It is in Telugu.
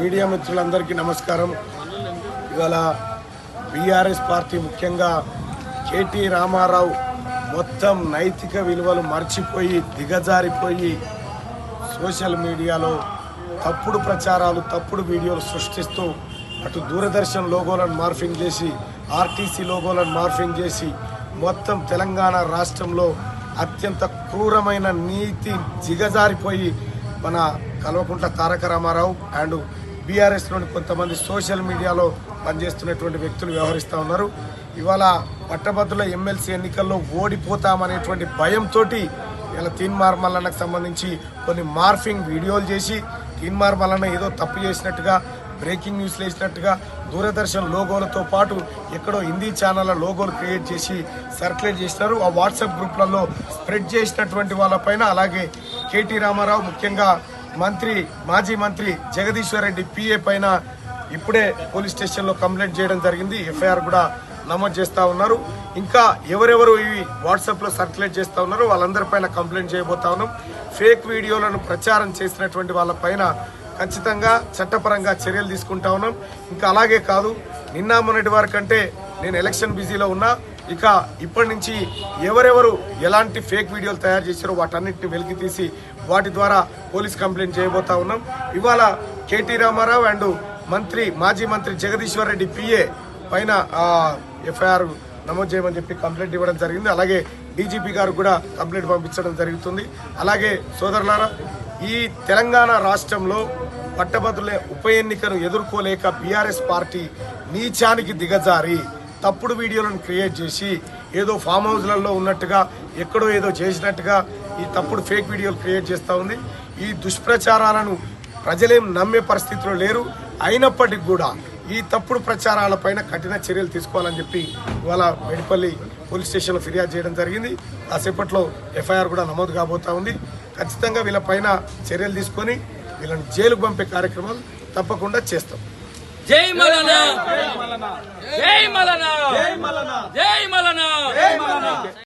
మీడియా మిత్రులందరికీ నమస్కారం. ఇవాళ బీఆర్ఎస్ పార్టీ ముఖ్యంగా కేటీ రామారావు మొత్తం నైతిక విలువలు మర్చిపోయి దిగజారిపోయి సోషల్ మీడియాలో తప్పుడు ప్రచారాలు తప్పుడు వీడియోలు సృష్టిస్తూ అటు దూరదర్శన్ లోగోలను మార్ఫింగ్ చేసి ఆర్టీసీ లోగోలను మార్ఫింగ్ చేసి మొత్తం తెలంగాణ రాష్ట్రంలో అత్యంత క్రూరమైన నీతి దిగజారిపోయి మన కల్వకుంట్ల తారక రామారావు అండ్ బీఆర్ఎస్లోని కొంతమంది సోషల్ మీడియాలో పనిచేస్తున్నటువంటి వ్యక్తులు వ్యవహరిస్తూ ఉన్నారు. ఇవాళ పట్టభద్రుల ఎమ్మెల్సీ ఎన్నికల్లో ఓడిపోతామనేటువంటి భయంతో ఇలా తీన్మార్ మల్లన్నకు సంబంధించి కొన్ని మార్ఫింగ్ వీడియోలు చేసి తీన్మార్ మల్లన్న ఏదో తప్పు చేసినట్టుగా బ్రేకింగ్ న్యూస్లు వేసినట్టుగా దూరదర్శన్ లోగోలతో పాటు ఎక్కడో హిందీ ఛానళ్ళ లోగోలు క్రియేట్ చేసి సర్క్యులేట్ చేసినారు. ఆ వాట్సాప్ గ్రూప్లలో స్ప్రెడ్ చేసినటువంటి వాళ్ళపైన అలాగే కేటీ రామారావు ముఖ్యంగా మాజీ మంత్రి జగదీశ్వర్ రెడ్డి పిఏ పైన ఇప్పుడే పోలీస్ స్టేషన్లో కంప్లైంట్ చేయడం జరిగింది. ఎఫ్ఐఆర్ కూడా నమోదు చేస్తూ ఉన్నారు. ఇంకా ఎవరెవరు ఇవి వాట్సాప్లో సర్క్యులేట్ చేస్తూ ఉన్నారో వాళ్ళందరిపైన కంప్లైంట్ చేయబోతా ఉన్నాం. ఫేక్ వీడియోలను ప్రచారం చేసినటువంటి వాళ్ళపైన ఖచ్చితంగా చట్టపరంగా చర్యలు తీసుకుంటా ఉన్నాం. ఇంకా అలాగే కాదు, నిన్న మొన్నటి వరకంటే నేను ఎలక్షన్ బిజీలో ఉన్నా, ఇక ఇప్పటి నుంచి ఎవరెవరు ఎలాంటి ఫేక్ వీడియోలు తయారు చేశారో వాటన్నిటిని వెలికి తీసి వాటి ద్వారా పోలీస్ కంప్లైంట్ చేయబోతా ఉన్నాం. ఇవాళ కేటీ రామారావు అండ్ మాజీ మంత్రి జగదీశ్వర్ రెడ్డి పిఏ పైన ఎఫ్ఐఆర్ నమోదు చేయమని చెప్పి కంప్లైంట్ ఇవ్వడం జరిగింది. అలాగే డీజీపీ గారు కూడా కంప్లైంట్ పంపించడం జరుగుతుంది. అలాగే సోదరులారా, ఈ తెలంగాణ రాష్ట్రంలో పట్టభద్రుల ఉప ఎన్నికను ఎదుర్కోలేక బీఆర్ఎస్ పార్టీ నీచానికి దిగజారి తప్పుడు వీడియోలను క్రియేట్ చేసి ఏదో ఫామ్ హౌస్లలో ఉన్నట్టుగా ఎక్కడో ఏదో చేసినట్టుగా ఈ తప్పుడు ఫేక్ వీడియోలు క్రియేట్ చేస్తూ ఉంది. ఈ దుష్ప్రచారాలను ప్రజలేం నమ్మే పరిస్థితిలో లేరు. అయినప్పటికీ కూడా ఈ తప్పుడు ప్రచారాలపైన కఠిన చర్యలు తీసుకోవాలని చెప్పి ఇవాళ మేడిపల్లి పోలీస్ స్టేషన్లో ఫిర్యాదు చేయడం జరిగింది. కాసేపట్లో ఎఫ్ఐఆర్ కూడా నమోదు కాబోతా ఉంది. ఖచ్చితంగా వీళ్ళపైన చర్యలు తీసుకొని వీళ్ళని జైలుకు పంపే కార్యక్రమాలు తప్పకుండా చేస్తాం. జై మల్లన్న, జై మల్లన్న, జై మల్లన్న, జై మల్లన్న.